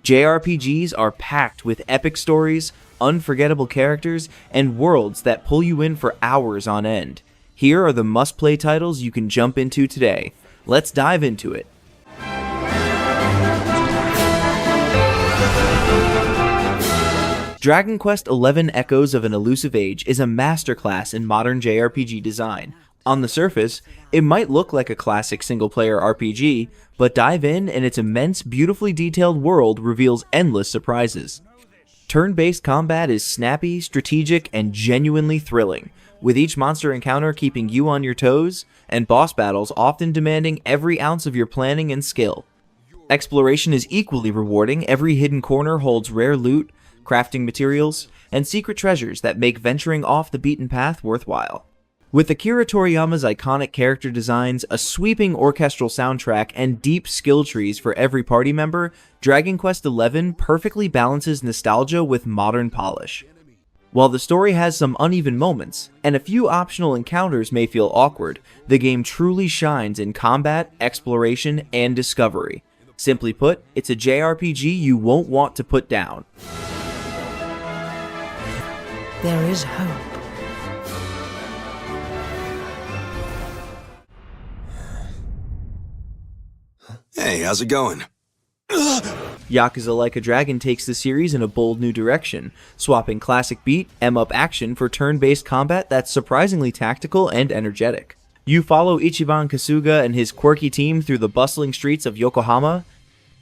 JRPGs are packed with epic stories, unforgettable characters, and worlds that pull you in for hours on end. Here are the must-play titles you can jump into today. Let's dive into it. Dragon Quest XI Echoes of an Elusive Age is a masterclass in modern JRPG design. On the surface, it might look like a classic single-player RPG, but dive in and its immense, beautifully detailed world reveals endless surprises. Turn-based combat is snappy, strategic, and genuinely thrilling, with each monster encounter keeping you on your toes, and boss battles often demanding every ounce of your planning and skill. Exploration is equally rewarding. Every hidden corner holds rare loot, crafting materials, and secret treasures that make venturing off the beaten path worthwhile. With Akira Toriyama's iconic character designs, a sweeping orchestral soundtrack, and deep skill trees for every party member, Dragon Quest XI perfectly balances nostalgia with modern polish. While the story has some uneven moments, and a few optional encounters may feel awkward, the game truly shines in combat, exploration, and discovery. Simply put, it's a JRPG you won't want to put down. There is hope. Hey, how's it going? Yakuza Like a Dragon takes the series in a bold new direction, swapping classic beat, M-up action for turn-based combat that's surprisingly tactical and energetic. You follow Ichiban Kasuga and his quirky team through the bustling streets of Yokohama,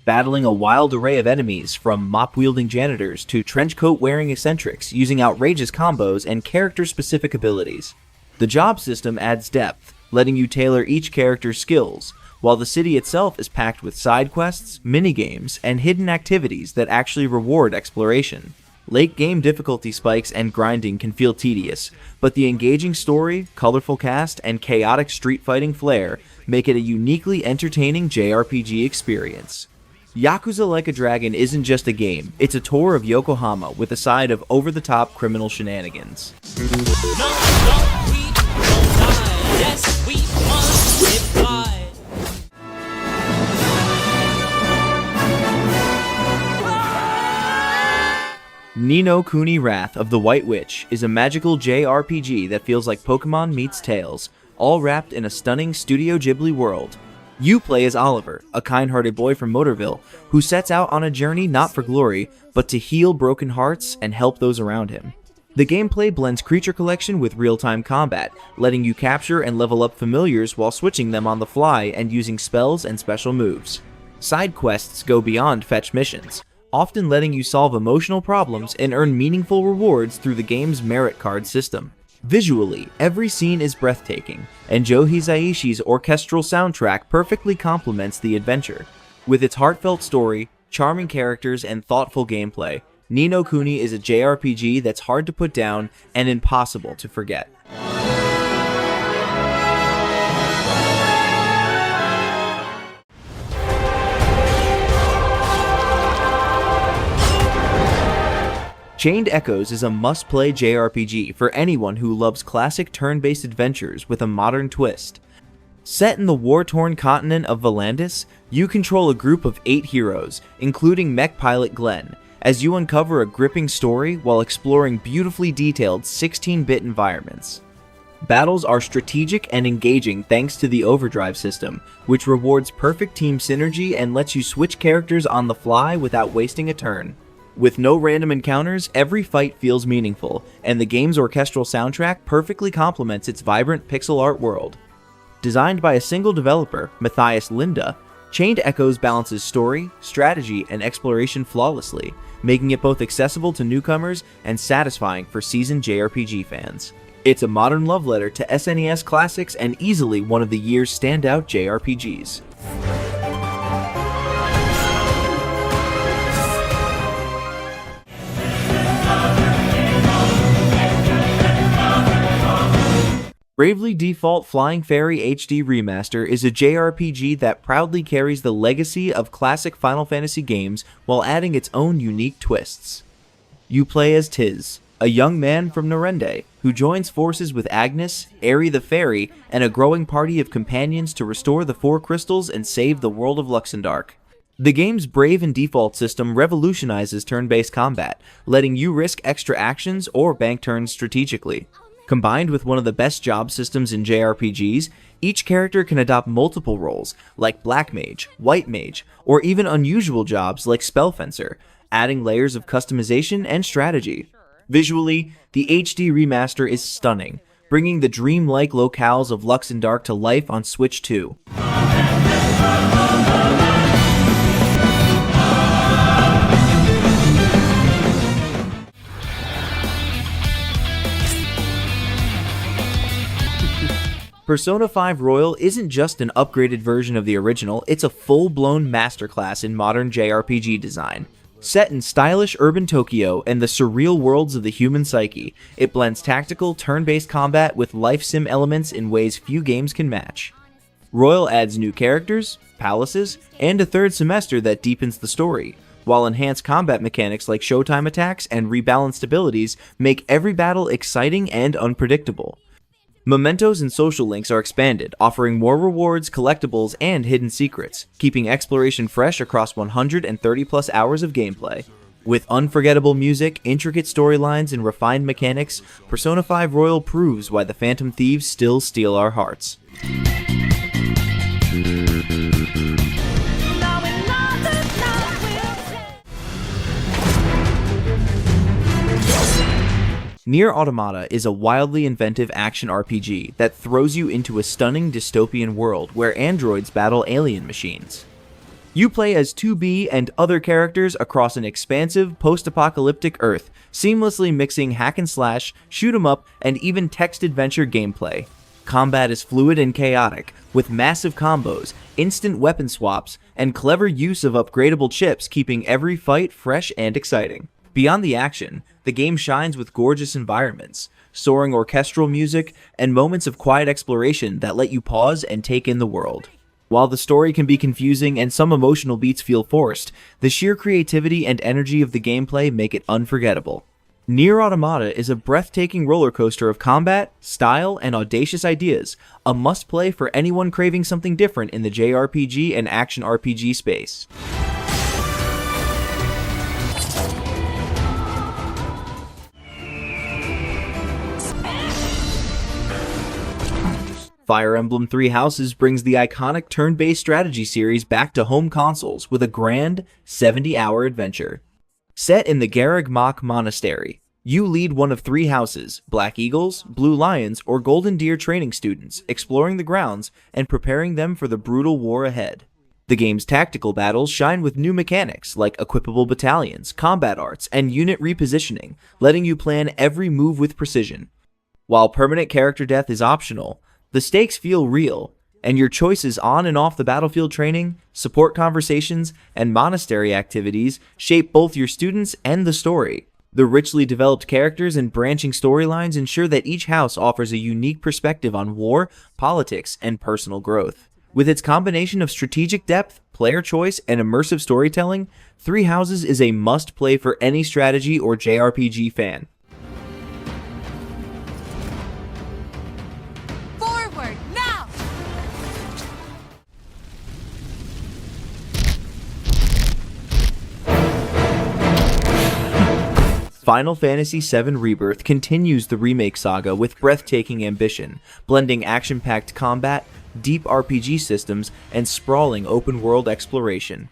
battling a wild array of enemies, from mop-wielding janitors to trenchcoat-wearing eccentrics, using outrageous combos and character-specific abilities. The job system adds depth, letting you tailor each character's skills, while the city itself is packed with side quests, minigames, and hidden activities that actually reward exploration. Late-game difficulty spikes and grinding can feel tedious, but the engaging story, colorful cast, and chaotic street-fighting flair make it a uniquely entertaining JRPG experience. Yakuza Like a Dragon isn't just a game, it's a tour of Yokohama with a side of over-the-top criminal shenanigans. Ni no Kuni Wrath of the White Witch is a magical JRPG that feels like Pokemon meets Tales, all wrapped in a stunning Studio Ghibli world. You play as Oliver, a kind-hearted boy from Motorville, who sets out on a journey not for glory, but to heal broken hearts and help those around him. The gameplay blends creature collection with real-time combat, letting you capture and level up familiars while switching them on the fly and using spells and special moves. Side quests go beyond fetch missions, often letting you solve emotional problems and earn meaningful rewards through the game's merit card system. Visually, every scene is breathtaking, and Joe Hisaishi's orchestral soundtrack perfectly complements the adventure. With its heartfelt story, charming characters, and thoughtful gameplay, Ni no Kuni is a JRPG that's hard to put down and impossible to forget. Chained Echoes is a must-play JRPG for anyone who loves classic turn-based adventures with a modern twist. Set in the war-torn continent of Valandis, you control a group of 8 heroes, including mech pilot Glenn, as you uncover a gripping story while exploring beautifully detailed 16-bit environments. Battles are strategic and engaging thanks to the overdrive system, which rewards perfect team synergy and lets you switch characters on the fly without wasting a turn. With no random encounters, every fight feels meaningful, and the game's orchestral soundtrack perfectly complements its vibrant pixel art world. Designed by a single developer, Matthias Linda, Chained Echoes balances story, strategy, and exploration flawlessly, making it both accessible to newcomers and satisfying for seasoned JRPG fans. It's a modern love letter to SNES classics and easily one of the year's standout JRPGs. Bravely Default Flying Fairy HD Remaster is a JRPG that proudly carries the legacy of classic Final Fantasy games while adding its own unique twists. You play as Tiz, a young man from Norende, who joins forces with Agnes, Aerie the Fairy, and a growing party of companions to restore the Four Crystals and save the world of Luxendark. The game's Brave and Default system revolutionizes turn-based combat, letting you risk extra actions or bank turns strategically. Combined with one of the best job systems in JRPGs, each character can adopt multiple roles, like Black Mage, White Mage, or even unusual jobs like Spellfencer, adding layers of customization and strategy. Visually, the HD remaster is stunning, bringing the dreamlike locales of Luxembourg to life on Switch 2. Persona 5 Royal isn't just an upgraded version of the original, it's a full-blown masterclass in modern JRPG design. Set in stylish urban Tokyo and the surreal worlds of the human psyche, it blends tactical, turn-based combat with life sim elements in ways few games can match. Royal adds new characters, palaces, and a third semester that deepens the story, while enhanced combat mechanics like showtime attacks and rebalanced abilities make every battle exciting and unpredictable. Mementos and social links are expanded, offering more rewards, collectibles, and hidden secrets, keeping exploration fresh across 130+ hours of gameplay. With unforgettable music, intricate storylines, and refined mechanics, Persona 5 Royal proves why the Phantom Thieves still steal our hearts. Nier Automata is a wildly inventive action RPG that throws you into a stunning dystopian world where androids battle alien machines. You play as 2B and other characters across an expansive, post-apocalyptic Earth, seamlessly mixing hack and slash, shoot 'em up, and even text-adventure gameplay. Combat is fluid and chaotic, with massive combos, instant weapon swaps, and clever use of upgradable chips keeping every fight fresh and exciting. Beyond the action, the game shines with gorgeous environments, soaring orchestral music, and moments of quiet exploration that let you pause and take in the world. While the story can be confusing and some emotional beats feel forced, the sheer creativity and energy of the gameplay make it unforgettable. Nier Automata is a breathtaking roller coaster of combat, style, and audacious ideas, a must-play for anyone craving something different in the JRPG and action RPG space. Fire Emblem Three Houses brings the iconic turn-based strategy series back to home consoles with a grand 70-hour adventure. Set in the Garreg Mach Monastery, you lead one of three houses, Black Eagles, Blue Lions, or Golden Deer training students, exploring the grounds and preparing them for the brutal war ahead. The game's tactical battles shine with new mechanics like equipable battalions, combat arts, and unit repositioning, letting you plan every move with precision. While permanent character death is optional, the stakes feel real, and your choices on and off the battlefield training, support conversations, and monastery activities shape both your students and the story. The richly developed characters and branching storylines ensure that each house offers a unique perspective on war, politics, and personal growth. With its combination of strategic depth, player choice, and immersive storytelling, Three Houses is a must-play for any strategy or JRPG fan. Final Fantasy VII Rebirth continues the remake saga with breathtaking ambition, blending action-packed combat, deep RPG systems, and sprawling open-world exploration.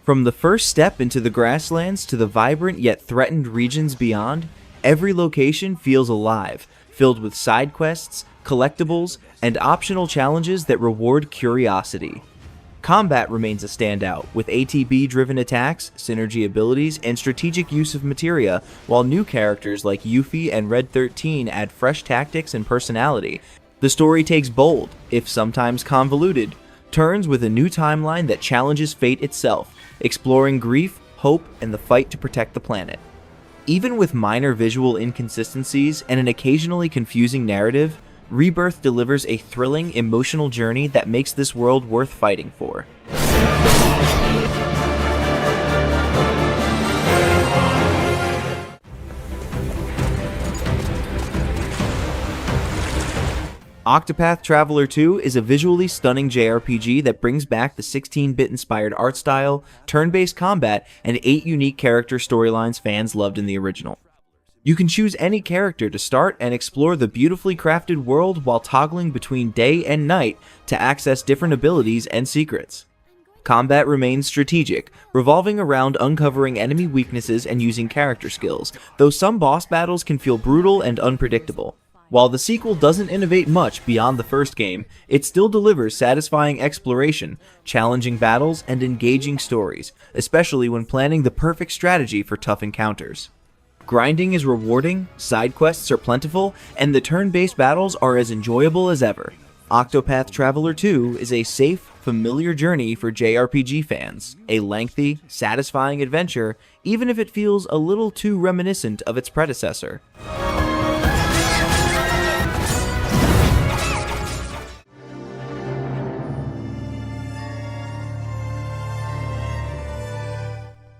From the first step into the grasslands to the vibrant yet threatened regions beyond, every location feels alive, filled with side quests, collectibles, and optional challenges that reward curiosity. Combat remains a standout, with ATB-driven attacks, synergy abilities, and strategic use of materia, while new characters like Yuffie and Red 13 add fresh tactics and personality. The story takes bold, if sometimes convoluted, turns with a new timeline that challenges fate itself, exploring grief, hope, and the fight to protect the planet. Even with minor visual inconsistencies and an occasionally confusing narrative, Rebirth delivers a thrilling, emotional journey that makes this world worth fighting for. Octopath Traveler II is a visually stunning JRPG that brings back the 16-bit inspired art style, turn-based combat, and 8 unique character storylines fans loved in the original. You can choose any character to start and explore the beautifully crafted world while toggling between day and night to access different abilities and secrets. Combat remains strategic, revolving around uncovering enemy weaknesses and using character skills, though some boss battles can feel brutal and unpredictable. While the sequel doesn't innovate much beyond the first game, it still delivers satisfying exploration, challenging battles, and engaging stories, especially when planning the perfect strategy for tough encounters. Grinding is rewarding, side quests are plentiful, and the turn-based battles are as enjoyable as ever. Octopath Traveler 2 is a safe, familiar journey for JRPG fans, a lengthy, satisfying adventure, even if it feels a little too reminiscent of its predecessor.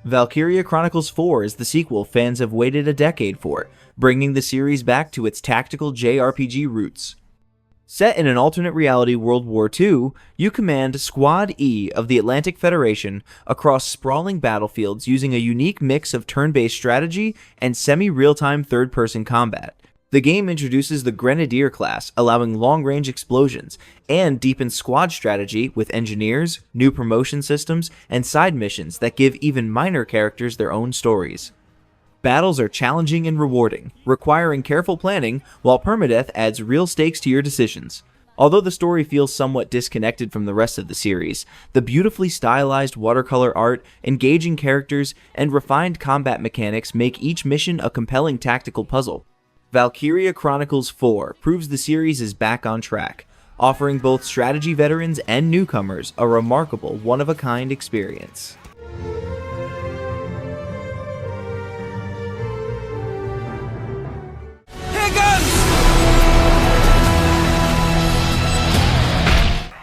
Valkyria Chronicles 4 is the sequel fans have waited a decade for, bringing the series back to its tactical JRPG roots. Set in an alternate reality World War II, you command Squad E of the Atlantic Federation across sprawling battlefields using a unique mix of turn-based strategy and semi-real-time third-person combat. The game introduces the Grenadier class, allowing long-range explosions, and deepens squad strategy with engineers, new promotion systems, and side missions that give even minor characters their own stories. Battles are challenging and rewarding, requiring careful planning, while permadeath adds real stakes to your decisions. Although the story feels somewhat disconnected from the rest of the series, the beautifully stylized watercolor art, engaging characters, and refined combat mechanics make each mission a compelling tactical puzzle. Valkyria Chronicles 4 proves the series is back on track, offering both strategy veterans and newcomers a remarkable one-of-a-kind experience.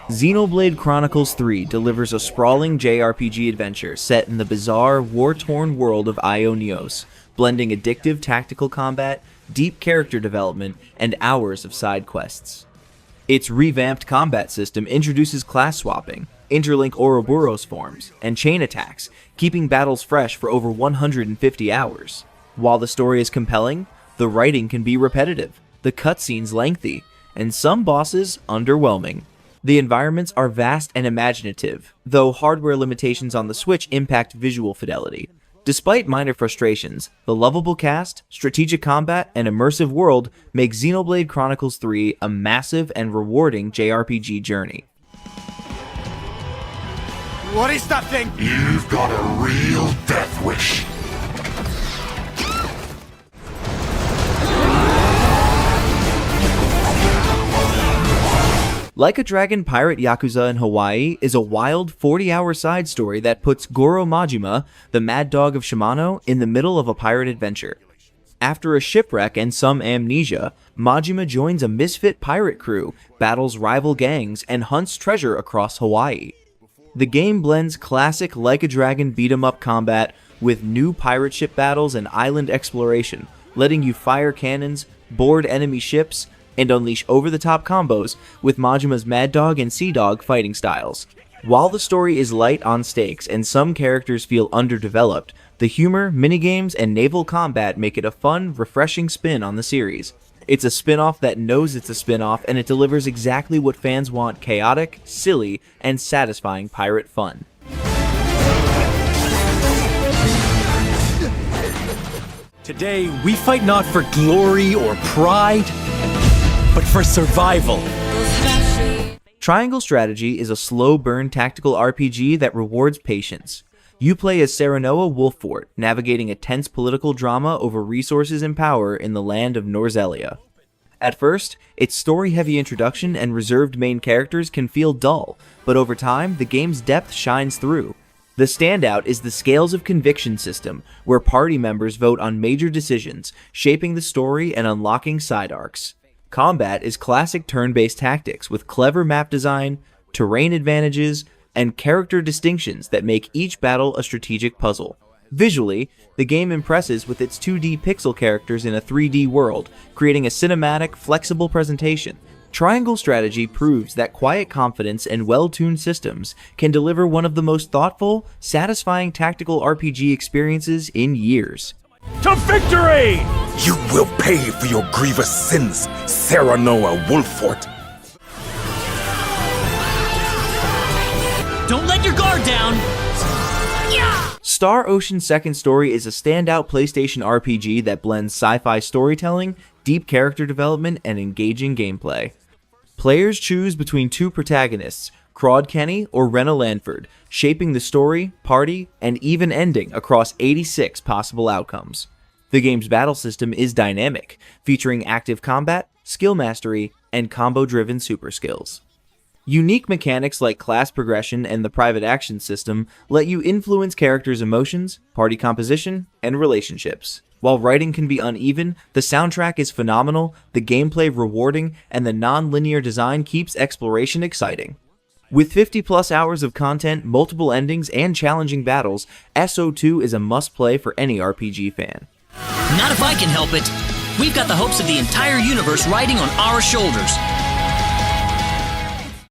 Xenoblade Chronicles 3 delivers a sprawling JRPG adventure set in the bizarre, war-torn world of Ionios, blending addictive tactical combat, deep character development, and hours of side quests. Its revamped combat system introduces class swapping, interlink Ouroboros forms, and chain attacks, keeping battles fresh for over 150 hours. While the story is compelling, the writing can be repetitive, the cutscenes lengthy, and some bosses underwhelming. The environments are vast and imaginative, though hardware limitations on the Switch impact visual fidelity. Despite minor frustrations, the lovable cast, strategic combat, and immersive world make Xenoblade Chronicles 3 a massive and rewarding JRPG journey. What is that thing? You've got a real death wish. Like a Dragon Pirate Yakuza in Hawaii is a wild 40-hour side story that puts Goro Majima, the mad dog of Shimano, in the middle of a pirate adventure. After a shipwreck and some amnesia, Majima joins a misfit pirate crew, battles rival gangs, and hunts treasure across Hawaii. The game blends classic Like a Dragon beat-em-up combat with new pirate ship battles and island exploration, letting you fire cannons, board enemy ships, and unleash over-the-top combos with Majima's Mad Dog and Sea Dog fighting styles. While the story is light on stakes and some characters feel underdeveloped, the humor, minigames, and naval combat make it a fun, refreshing spin on the series. It's a spin-off that knows it's a spin-off, and it delivers exactly what fans want: chaotic, silly, and satisfying pirate fun. Today, we fight not for glory or pride, but for survival. Triangle Strategy is a slow-burn tactical RPG that rewards patience. You play as Serenoa Wolffort, navigating a tense political drama over resources and power in the land of Norzelia. At first, its story-heavy introduction and reserved main characters can feel dull, but over time, the game's depth shines through. The standout is the Scales of Conviction system, where party members vote on major decisions, shaping the story and unlocking side arcs. Combat is classic turn-based tactics with clever map design, terrain advantages, and character distinctions that make each battle a strategic puzzle. Visually, the game impresses with its 2D pixel characters in a 3D world, creating a cinematic, flexible presentation. Triangle Strategy proves that quiet confidence and well-tuned systems can deliver one of the most thoughtful, satisfying tactical RPG experiences in years. To victory! You will pay for your grievous sins, Serenoa Wolfort. Don't let your guard down! Star Ocean's Second Story is a standout PlayStation RPG that blends sci-fi storytelling, deep character development, and engaging gameplay. Players choose between two protagonists, Claude Kenny or Rena Lanford, shaping the story, party, and even ending across 86 possible outcomes. The game's battle system is dynamic, featuring active combat, skill mastery, and combo-driven super skills. Unique mechanics like class progression and the private action system let you influence characters' emotions, party composition, and relationships. While writing can be uneven, the soundtrack is phenomenal, the gameplay rewarding, and the non-linear design keeps exploration exciting. With 50+ hours of content, multiple endings, and challenging battles, SO2 is a must-play for any RPG fan. Not if I can help it. We've got the hopes of the entire universe riding on our shoulders.